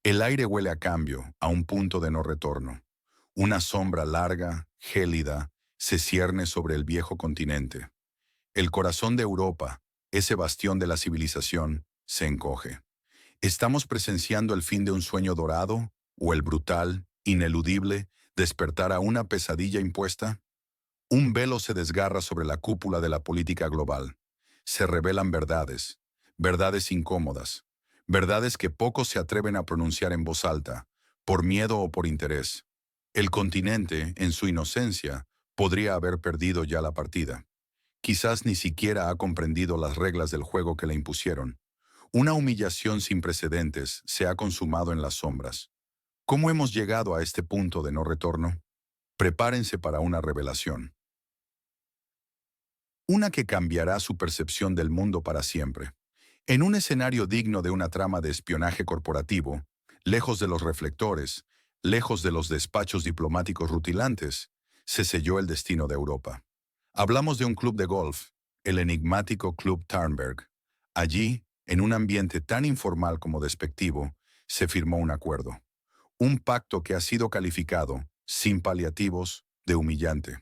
El aire huele a cambio, a un punto de no retorno. Una sombra larga, gélida, se cierne sobre el viejo continente. El corazón de Europa, ese bastión de la civilización, se encoge. ¿Estamos presenciando el fin de un sueño dorado o el brutal, ineludible, despertar a una pesadilla impuesta? Un velo se desgarra sobre la cúpula de la política global. Se revelan verdades, verdades incómodas, verdades que pocos se atreven a pronunciar en voz alta, por miedo o por interés. El continente, en su inocencia, podría haber perdido ya la partida. Quizás ni siquiera ha comprendido las reglas del juego que le impusieron. Una humillación sin precedentes se ha consumado en las sombras. ¿Cómo hemos llegado a este punto de no retorno? Prepárense para una revelación. Una que cambiará su percepción del mundo para siempre. En un escenario digno de una trama de espionaje corporativo, lejos de los reflectores, lejos de los despachos diplomáticos rutilantes, se selló el destino de Europa. Hablamos de un club de golf, el enigmático Club Turnberg. Allí, en un ambiente tan informal como despectivo, se firmó un acuerdo. Un pacto que ha sido calificado, sin paliativos, de humillante.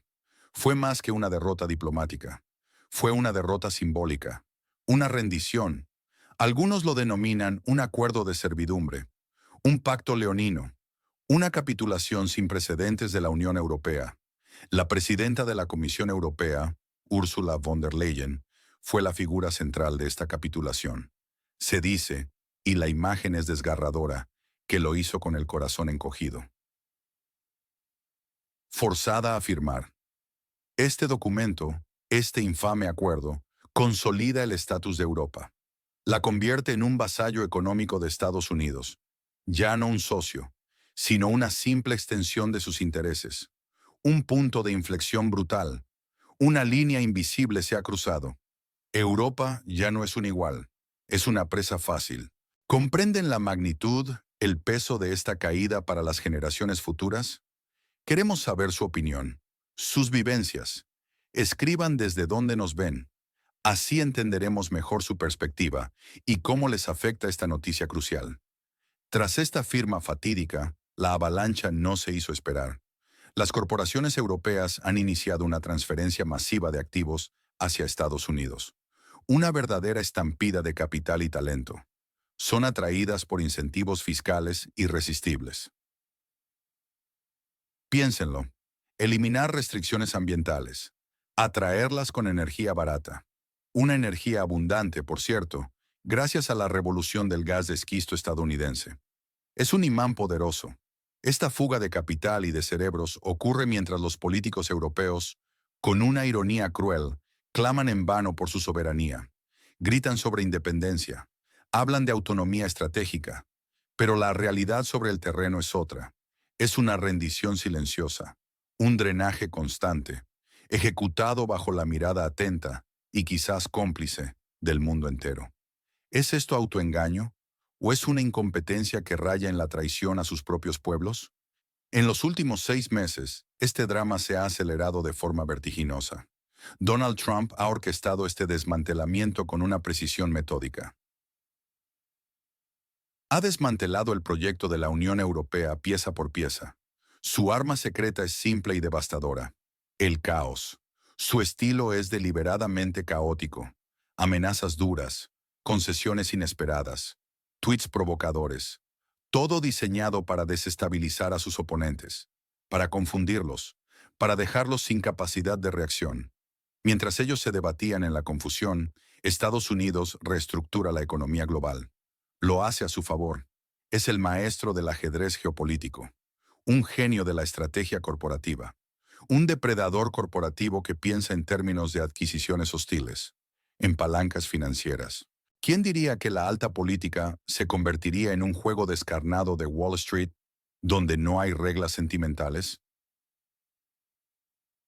Fue más que una derrota diplomática. Fue una derrota simbólica, una rendición. Algunos lo denominan un acuerdo de servidumbre, un pacto leonino, una capitulación sin precedentes de la Unión Europea. La presidenta de la Comisión Europea, Ursula von der Leyen, fue la figura central de esta capitulación. Se dice, y la imagen es desgarradora, que lo hizo con el corazón encogido. Forzada a firmar. Este documento, este infame acuerdo, consolida el estatus de Europa. La convierte en un vasallo económico de Estados Unidos, ya no un socio, sino una simple extensión de sus intereses. Un punto de inflexión brutal. Una línea invisible se ha cruzado. Europa ya no es un igual, es una presa fácil. ¿Comprenden la magnitud, el peso de esta caída para las generaciones futuras? Queremos saber su opinión, sus vivencias. Escriban desde dónde nos ven. Así entenderemos mejor su perspectiva y cómo les afecta esta noticia crucial. Tras esta firma fatídica, la avalancha no se hizo esperar. Las corporaciones europeas han iniciado una transferencia masiva de activos hacia Estados Unidos. Una verdadera estampida de capital y talento. Son atraídas por incentivos fiscales irresistibles. Piénsenlo. Eliminar restricciones ambientales. Atraerlas con energía barata. Una energía abundante, por cierto, gracias a la revolución del gas de esquisto estadounidense. Es un imán poderoso. Esta fuga de capital y de cerebros ocurre mientras los políticos europeos, con una ironía cruel, claman en vano por su soberanía. Gritan sobre independencia. Hablan de autonomía estratégica. Pero la realidad sobre el terreno es otra. Es una rendición silenciosa, un drenaje constante, ejecutado bajo la mirada atenta y quizás cómplice del mundo entero. ¿Es esto autoengaño? ¿O es una incompetencia que raya en la traición a sus propios pueblos? En los últimos 6 meses, este drama se ha acelerado de forma vertiginosa. Donald Trump ha orquestado este desmantelamiento con una precisión metódica. Ha desmantelado el proyecto de la Unión Europea pieza por pieza. Su arma secreta es simple y devastadora: el caos. Su estilo es deliberadamente caótico. Amenazas duras, concesiones inesperadas, tweets provocadores. Todo diseñado para desestabilizar a sus oponentes, para confundirlos, para dejarlos sin capacidad de reacción. Mientras ellos se debatían en la confusión, Estados Unidos reestructura la economía global. Lo hace a su favor. Es el maestro del ajedrez geopolítico, un genio de la estrategia corporativa, un depredador corporativo que piensa en términos de adquisiciones hostiles, en palancas financieras. ¿Quién diría que la alta política se convertiría en un juego descarnado de Wall Street, donde no hay reglas sentimentales?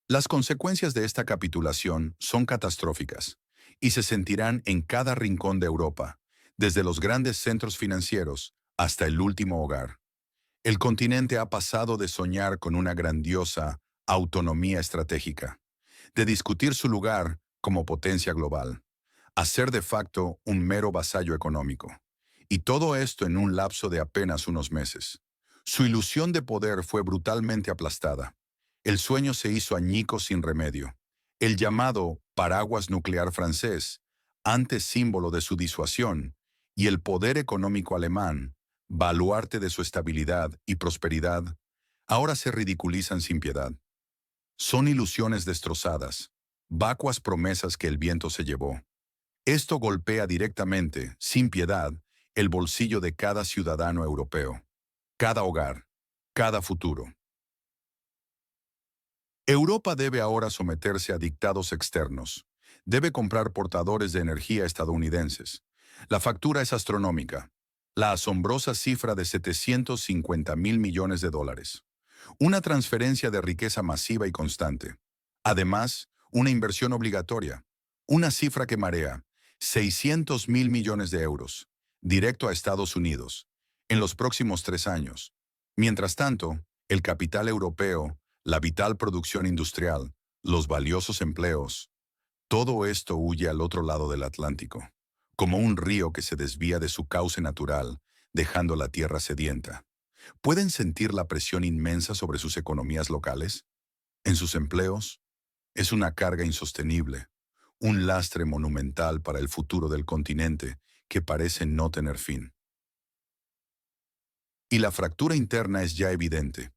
Las consecuencias de esta capitulación son catastróficas y se sentirán en cada rincón de Europa, desde los grandes centros financieros hasta el último hogar. El continente ha pasado de soñar con una grandiosa autonomía estratégica, de discutir su lugar como potencia global, a ser de facto un mero vasallo económico. Y todo esto en un lapso de apenas unos meses. Su ilusión de poder fue brutalmente aplastada. El sueño se hizo añicos sin remedio. El llamado paraguas nuclear francés, antes símbolo de su disuasión, y el poder económico alemán, baluarte de su estabilidad y prosperidad, ahora se ridiculizan sin piedad. Son ilusiones destrozadas, vacuas promesas que el viento se llevó. Esto golpea directamente, sin piedad, el bolsillo de cada ciudadano europeo, cada hogar, cada futuro. Europa debe ahora someterse a dictados externos. Debe comprar portadores de energía estadounidenses. La factura es astronómica. La asombrosa cifra de 750.000 millones de dólares. Una transferencia de riqueza masiva y constante. Además, una inversión obligatoria. Una cifra que marea. 600.000 millones de euros. Directo a Estados Unidos. En los próximos 3 años. Mientras tanto, el capital europeo, la vital producción industrial, los valiosos empleos, todo esto huye al otro lado del Atlántico, como un río que se desvía de su cauce natural, dejando la tierra sedienta. ¿Pueden sentir la presión inmensa sobre sus economías locales? En sus empleos, es una carga insostenible, un lastre monumental para el futuro del continente que parece no tener fin. Y la fractura interna es ya evidente.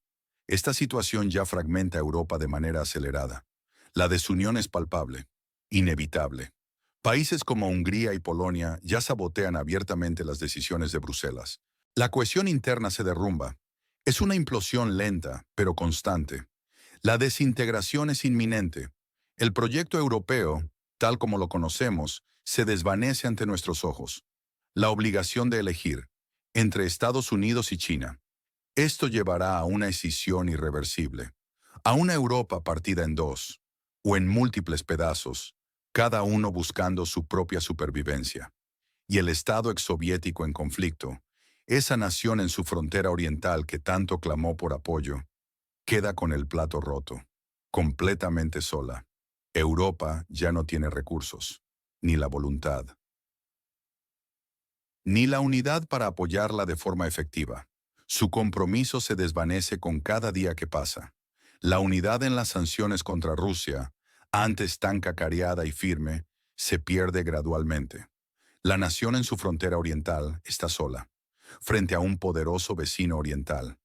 Esta situación ya fragmenta a Europa de manera acelerada. La desunión es palpable, inevitable. Países como Hungría y Polonia ya sabotean abiertamente las decisiones de Bruselas. La cohesión interna se derrumba. Es una implosión lenta, pero constante. La desintegración es inminente. El proyecto europeo, tal como lo conocemos, se desvanece ante nuestros ojos. La obligación de elegir entre Estados Unidos y China. Esto llevará a una escisión irreversible, a una Europa partida en dos, o en múltiples pedazos, cada uno buscando su propia supervivencia. Y el Estado exsoviético en conflicto, esa nación en su frontera oriental que tanto clamó por apoyo, queda con el plato roto, completamente sola. Europa ya no tiene recursos, ni la voluntad, ni la unidad para apoyarla de forma efectiva. Su compromiso se desvanece con cada día que pasa. La unidad en las sanciones contra Rusia, antes tan cacareada y firme, se pierde gradualmente. La nación en su frontera oriental está sola, frente a un poderoso vecino oriental.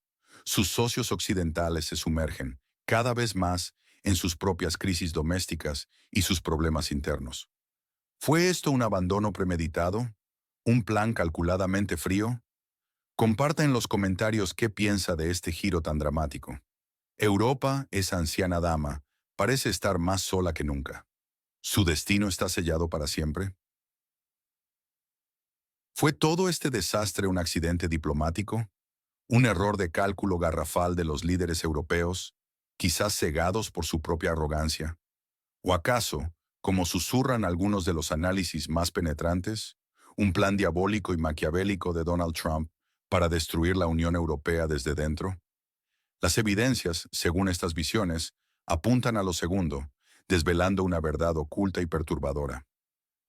Sus socios occidentales se sumergen, cada vez más, en sus propias crisis domésticas y sus problemas internos. ¿Fue esto un abandono premeditado? ¿Un plan calculadamente frío? Comparta en los comentarios qué piensa de este giro tan dramático. Europa, esa anciana dama, parece estar más sola que nunca. ¿Su destino está sellado para siempre? ¿Fue todo este desastre un accidente diplomático? ¿Un error de cálculo garrafal de los líderes europeos, quizás cegados por su propia arrogancia? ¿O acaso, como susurran algunos de los análisis más penetrantes, un plan diabólico y maquiavélico de Donald Trump para destruir la Unión Europea desde dentro? Las evidencias, según estas visiones, apuntan a lo segundo, desvelando una verdad oculta y perturbadora.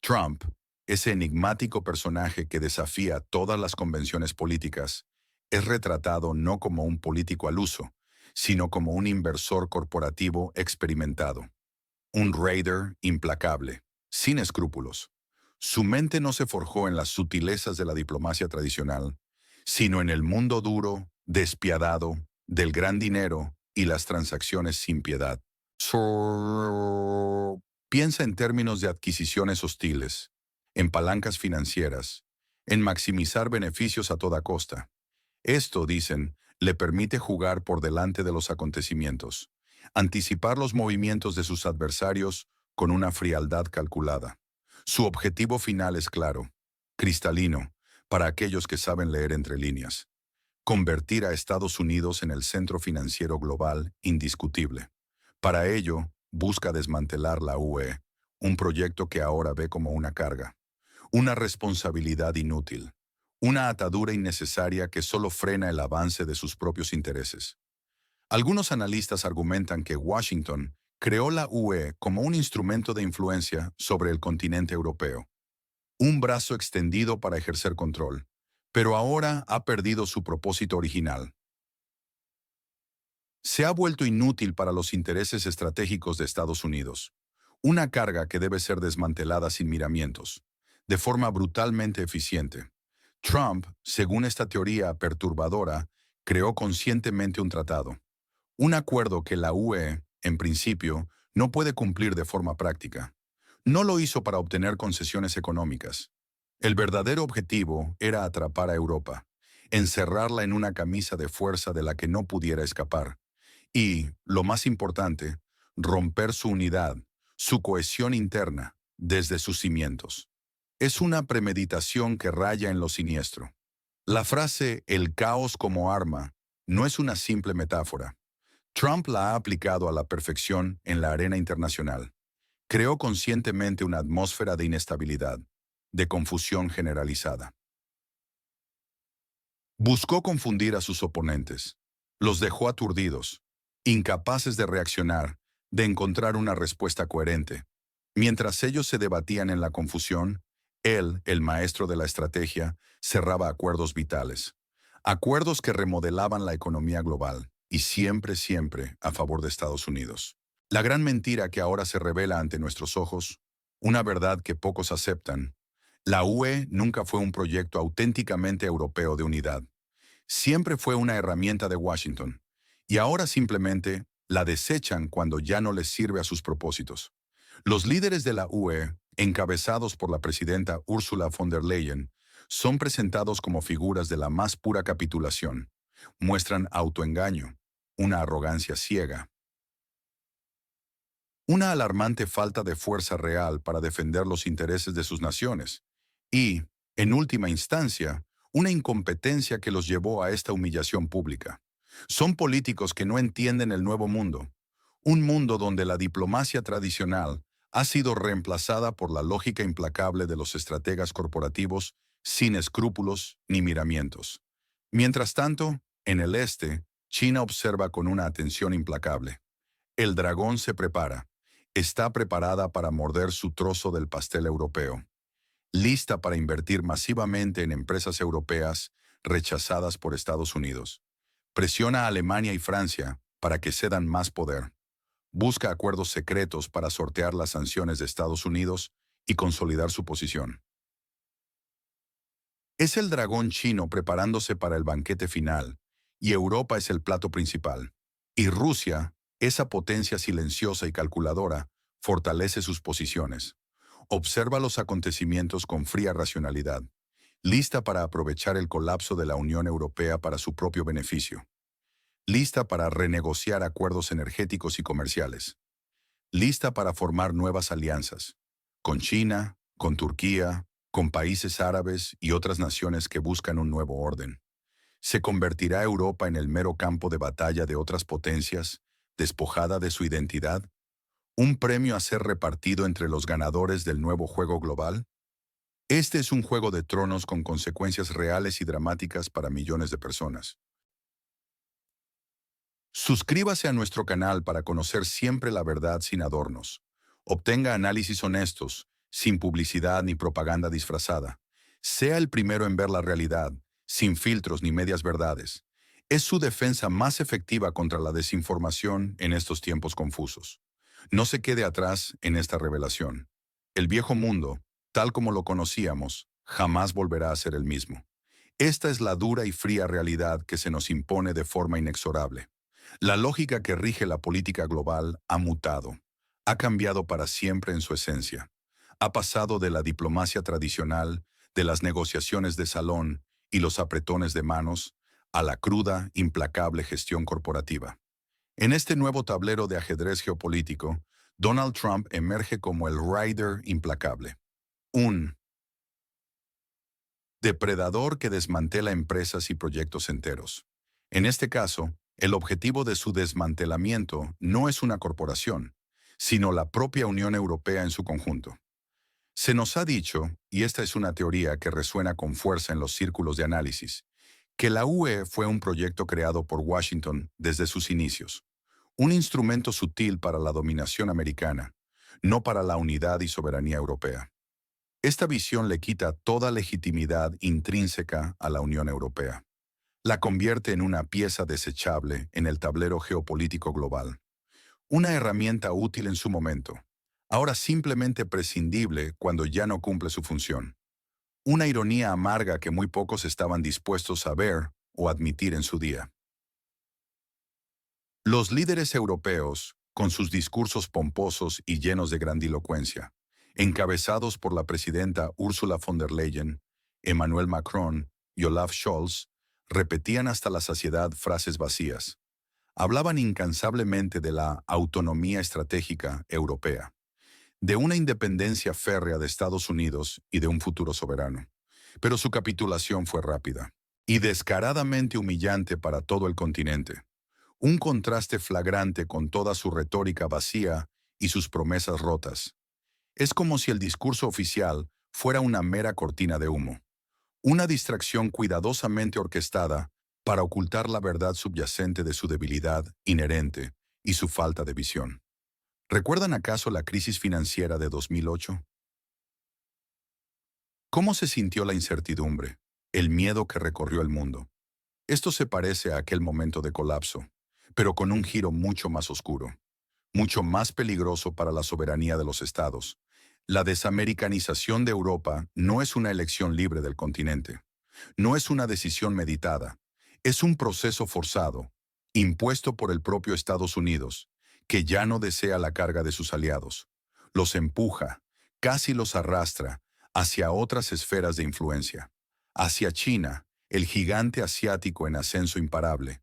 Trump, ese enigmático personaje que desafía todas las convenciones políticas, es retratado no como un político al uso, sino como un inversor corporativo experimentado. Un raider implacable, sin escrúpulos. Su mente no se forjó en las sutilezas de la diplomacia tradicional, sino en el mundo duro, despiadado, del gran dinero y las transacciones sin piedad. Piensa en términos de adquisiciones hostiles, en palancas financieras, en maximizar beneficios a toda costa. Esto, dicen, le permite jugar por delante de los acontecimientos, anticipar los movimientos de sus adversarios con una frialdad calculada. Su objetivo final es claro, cristalino, para aquellos que saben leer entre líneas. Convertir a Estados Unidos en el centro financiero global indiscutible. Para ello, busca desmantelar la UE, un proyecto que ahora ve como una carga, una responsabilidad inútil, una atadura innecesaria que solo frena el avance de sus propios intereses. Algunos analistas argumentan que Washington creó la UE como un instrumento de influencia sobre el continente europeo, un brazo extendido para ejercer control, pero ahora ha perdido su propósito original. Se ha vuelto inútil para los intereses estratégicos de Estados Unidos. Una carga que debe ser desmantelada sin miramientos, de forma brutalmente eficiente. Trump, según esta teoría perturbadora, creó conscientemente un tratado, un acuerdo que la UE, en principio, no puede cumplir de forma práctica. No lo hizo para obtener concesiones económicas. El verdadero objetivo era atrapar a Europa, encerrarla en una camisa de fuerza de la que no pudiera escapar. Y, lo más importante, romper su unidad, su cohesión interna, desde sus cimientos. Es una premeditación que raya en lo siniestro. La frase «el caos como arma» no es una simple metáfora. Trump la ha aplicado a la perfección en la arena internacional. Creó conscientemente una atmósfera de inestabilidad, de confusión generalizada. Buscó confundir a sus oponentes. Los dejó aturdidos, incapaces de reaccionar, de encontrar una respuesta coherente. Mientras ellos se debatían en la confusión, él, el maestro de la estrategia, cerraba acuerdos vitales. Acuerdos que remodelaban la economía global, y siempre, siempre a favor de Estados Unidos. La gran mentira que ahora se revela ante nuestros ojos, una verdad que pocos aceptan: la UE nunca fue un proyecto auténticamente europeo de unidad. Siempre fue una herramienta de Washington, y ahora simplemente la desechan cuando ya no les sirve a sus propósitos. Los líderes de la UE, encabezados por la presidenta Ursula von der Leyen, son presentados como figuras de la más pura capitulación. Muestran autoengaño, una arrogancia ciega, una alarmante falta de fuerza real para defender los intereses de sus naciones y, en última instancia, una incompetencia que los llevó a esta humillación pública. Son políticos que no entienden el nuevo mundo, un mundo donde la diplomacia tradicional ha sido reemplazada por la lógica implacable de los estrategas corporativos sin escrúpulos ni miramientos. Mientras tanto, en el este, China observa con una atención implacable. El dragón se prepara. Está preparada para morder su trozo del pastel europeo, lista para invertir masivamente en empresas europeas rechazadas por Estados Unidos. Presiona a Alemania y Francia para que cedan más poder. Busca acuerdos secretos para sortear las sanciones de Estados Unidos y consolidar su posición. Es el dragón chino preparándose para el banquete final, y Europa es el plato principal. Y Rusia, esa potencia silenciosa y calculadora, fortalece sus posiciones. Observa los acontecimientos con fría racionalidad, lista para aprovechar el colapso de la Unión Europea para su propio beneficio. Lista para renegociar acuerdos energéticos y comerciales. Lista para formar nuevas alianzas, con China, con Turquía, con países árabes y otras naciones que buscan un nuevo orden. ¿Se convertirá Europa en el mero campo de batalla de otras potencias, despojada de su identidad? ¿Un premio a ser repartido entre los ganadores del nuevo juego global? Este es un juego de tronos con consecuencias reales y dramáticas para millones de personas. Suscríbase a nuestro canal para conocer siempre la verdad sin adornos. Obtenga análisis honestos, sin publicidad ni propaganda disfrazada. Sea el primero en ver la realidad, sin filtros ni medias verdades. Es su defensa más efectiva contra la desinformación en estos tiempos confusos. No se quede atrás en esta revelación. El viejo mundo, tal como lo conocíamos, jamás volverá a ser el mismo. Esta es la dura y fría realidad que se nos impone de forma inexorable. La lógica que rige la política global ha mutado, ha cambiado para siempre en su esencia. Ha pasado de la diplomacia tradicional, de las negociaciones de salón y los apretones de manos, a la cruda, implacable gestión corporativa. En este nuevo tablero de ajedrez geopolítico, Donald Trump emerge como el Rider implacable. Un depredador que desmantela empresas y proyectos enteros. En este caso, el objetivo de su desmantelamiento no es una corporación, sino la propia Unión Europea en su conjunto. Se nos ha dicho, y esta es una teoría que resuena con fuerza en los círculos de análisis, que la UE fue un proyecto creado por Washington desde sus inicios, un instrumento sutil para la dominación americana, no para la unidad y soberanía europea. Esta visión le quita toda legitimidad intrínseca a la Unión Europea. La convierte en una pieza desechable en el tablero geopolítico global. Una herramienta útil en su momento, ahora simplemente prescindible cuando ya no cumple su función. Una ironía amarga que muy pocos estaban dispuestos a ver o admitir en su día. Los líderes europeos, con sus discursos pomposos y llenos de grandilocuencia, encabezados por la presidenta Ursula von der Leyen, Emmanuel Macron y Olaf Scholz, repetían hasta la saciedad frases vacías. Hablaban incansablemente de la autonomía estratégica europea, de una independencia férrea de Estados Unidos y de un futuro soberano. Pero su capitulación fue rápida y descaradamente humillante para todo el continente. Un contraste flagrante con toda su retórica vacía y sus promesas rotas. Es como si el discurso oficial fuera una mera cortina de humo, una distracción cuidadosamente orquestada para ocultar la verdad subyacente de su debilidad inherente y su falta de visión. ¿Recuerdan acaso la crisis financiera de 2008? ¿Cómo se sintió la incertidumbre, el miedo que recorrió el mundo? Esto se parece a aquel momento de colapso, pero con un giro mucho más oscuro, mucho más peligroso para la soberanía de los estados. La desamericanización de Europa no es una elección libre del continente, no es una decisión meditada, es un proceso forzado, impuesto por el propio Estados Unidos, que ya no desea la carga de sus aliados. Los empuja, casi los arrastra, hacia otras esferas de influencia, hacia China, el gigante asiático en ascenso imparable,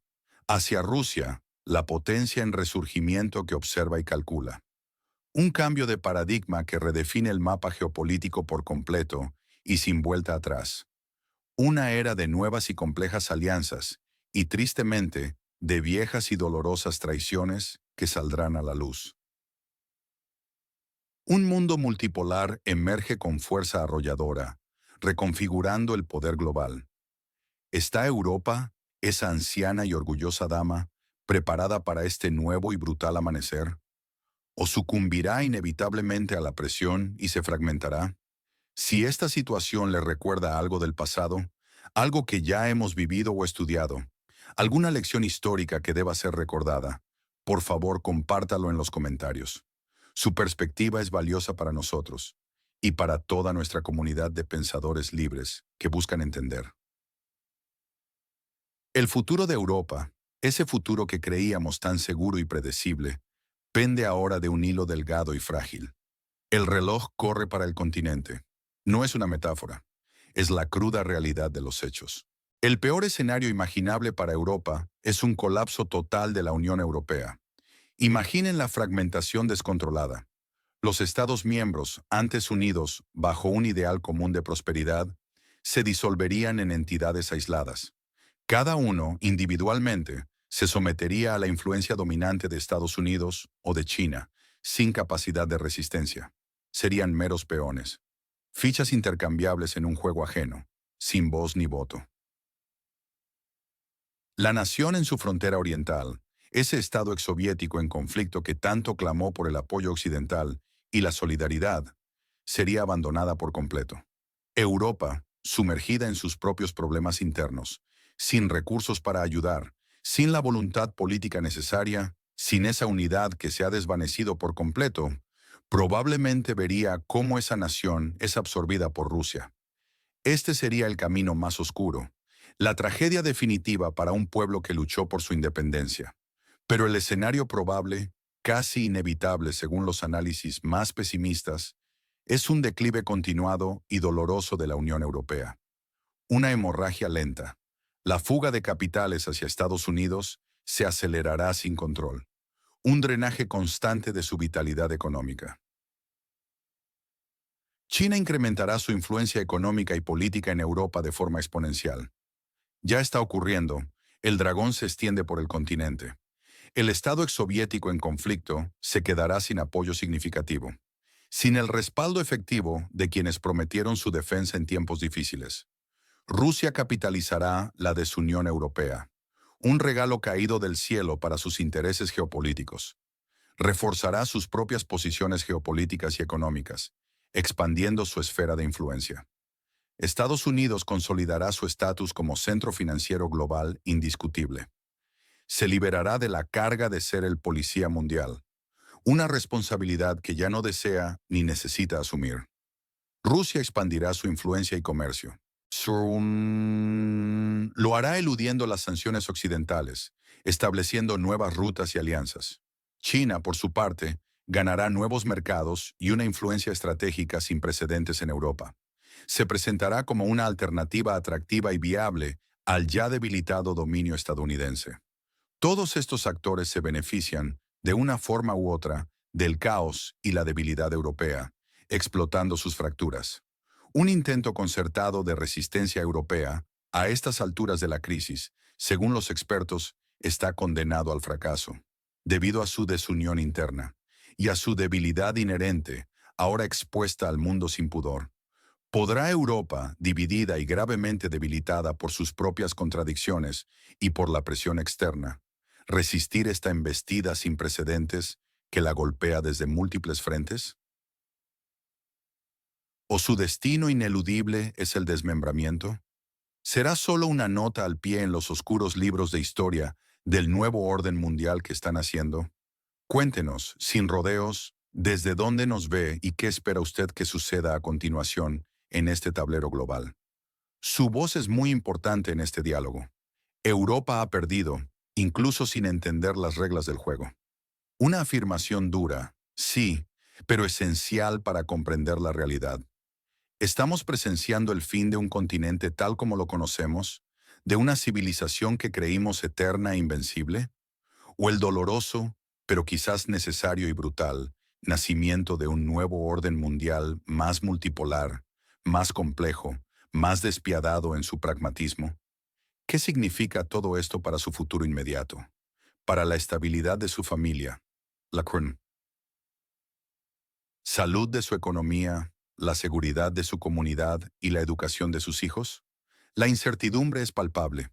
hacia Rusia, la potencia en resurgimiento que observa y calcula. Un cambio de paradigma que redefine el mapa geopolítico por completo y sin vuelta atrás. Una era de nuevas y complejas alianzas, y tristemente, de viejas y dolorosas traiciones que saldrán a la luz. Un mundo multipolar emerge con fuerza arrolladora, reconfigurando el poder global. ¿Está Europa, esa anciana y orgullosa dama, preparada para este nuevo y brutal amanecer? ¿O sucumbirá inevitablemente a la presión y se fragmentará? Si esta situación le recuerda algo del pasado, algo que ya hemos vivido o estudiado, alguna lección histórica que deba ser recordada, por favor compártalo en los comentarios. Su perspectiva es valiosa para nosotros y para toda nuestra comunidad de pensadores libres que buscan entender. El futuro de Europa, ese futuro que creíamos tan seguro y predecible, pende ahora de un hilo delgado y frágil. El reloj corre para el continente. No es una metáfora, es la cruda realidad de los hechos. El peor escenario imaginable para Europa es un colapso total de la Unión Europea. Imaginen la fragmentación descontrolada. Los Estados miembros, antes unidos bajo un ideal común de prosperidad, se disolverían en entidades aisladas. Cada uno, individualmente, se sometería a la influencia dominante de Estados Unidos o de China, sin capacidad de resistencia. Serían meros peones, fichas intercambiables en un juego ajeno, sin voz ni voto. La nación en su frontera oriental, ese estado exsoviético en conflicto que tanto clamó por el apoyo occidental y la solidaridad, sería abandonada por completo. Europa, sumergida en sus propios problemas internos, sin recursos para ayudar, sin la voluntad política necesaria, sin esa unidad que se ha desvanecido por completo, probablemente vería cómo esa nación es absorbida por Rusia. Este sería el camino más oscuro, la tragedia definitiva para un pueblo que luchó por su independencia. Pero el escenario probable, casi inevitable según los análisis más pesimistas, es un declive continuado y doloroso de la Unión Europea. Una hemorragia lenta. La fuga de capitales hacia Estados Unidos se acelerará sin control. Un drenaje constante de su vitalidad económica. China incrementará su influencia económica y política en Europa de forma exponencial. Ya está ocurriendo. El dragón se extiende por el continente. El Estado exsoviético en conflicto se quedará sin apoyo significativo, sin el respaldo efectivo de quienes prometieron su defensa en tiempos difíciles. Rusia capitalizará la desunión europea, un regalo caído del cielo para sus intereses geopolíticos. Reforzará sus propias posiciones geopolíticas y económicas, expandiendo su esfera de influencia. Estados Unidos consolidará su estatus como centro financiero global indiscutible. Se liberará de la carga de ser el policía mundial, una responsabilidad que ya no desea ni necesita asumir. Rusia expandirá su influencia y comercio. Lo hará eludiendo las sanciones occidentales, estableciendo nuevas rutas y alianzas. China, por su parte, ganará nuevos mercados y una influencia estratégica sin precedentes en Europa. Se presentará como una alternativa atractiva y viable al ya debilitado dominio estadounidense. Todos estos actores se benefician, de una forma u otra, del caos y la debilidad europea, explotando sus fracturas. Un intento concertado de resistencia europea, a estas alturas de la crisis, según los expertos, está condenado al fracaso, debido a su desunión interna y a su debilidad inherente, ahora expuesta al mundo sin pudor. ¿Podrá Europa, dividida y gravemente debilitada por sus propias contradicciones y por la presión externa, resistir esta embestida sin precedentes que la golpea desde múltiples frentes? ¿O su destino ineludible es el desmembramiento? ¿Será solo una nota al pie en los oscuros libros de historia del nuevo orden mundial que están haciendo? Cuéntenos, sin rodeos, desde dónde nos ve y qué espera usted que suceda a continuación en este tablero global. Su voz es muy importante en este diálogo. Europa ha perdido, incluso sin entender las reglas del juego. Una afirmación dura, sí, pero esencial para comprender la realidad. ¿Estamos presenciando el fin de un continente tal como lo conocemos, de una civilización que creímos eterna e invencible? ¿O el doloroso, pero quizás necesario y brutal, nacimiento de un nuevo orden mundial más multipolar, más complejo, más despiadado en su pragmatismo? ¿Qué significa todo esto para su futuro inmediato? Para la estabilidad de su familia, la salud de su economía, la seguridad de su comunidad y la educación de sus hijos? La incertidumbre es palpable,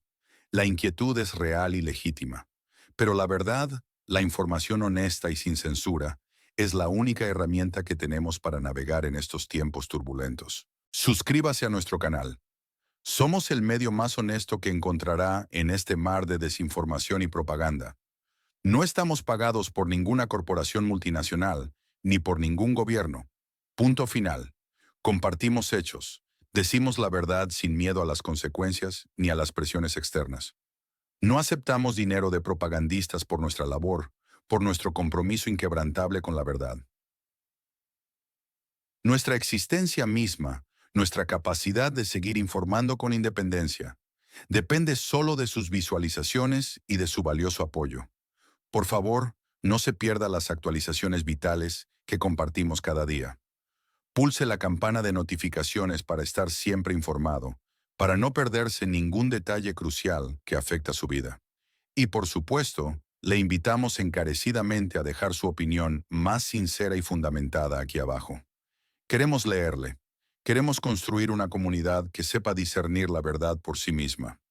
la inquietud es real y legítima, pero la verdad, la información honesta y sin censura, es la única herramienta que tenemos para navegar en estos tiempos turbulentos. Suscríbase a nuestro canal. Somos el medio más honesto que encontrará en este mar de desinformación y propaganda. No estamos pagados por ninguna corporación multinacional, ni por ningún gobierno. Punto final. Compartimos hechos. Decimos la verdad sin miedo a las consecuencias ni a las presiones externas. No aceptamos dinero de propagandistas por nuestra labor, por nuestro compromiso inquebrantable con la verdad. Nuestra existencia misma, nuestra capacidad de seguir informando con independencia, depende solo de sus visualizaciones y de su valioso apoyo. Por favor, no se pierda las actualizaciones vitales que compartimos cada día. Pulse la campana de notificaciones para estar siempre informado, para no perderse ningún detalle crucial que afecta su vida. Y por supuesto, le invitamos encarecidamente a dejar su opinión más sincera y fundamentada aquí abajo. Queremos leerle. Queremos construir una comunidad que sepa discernir la verdad por sí misma.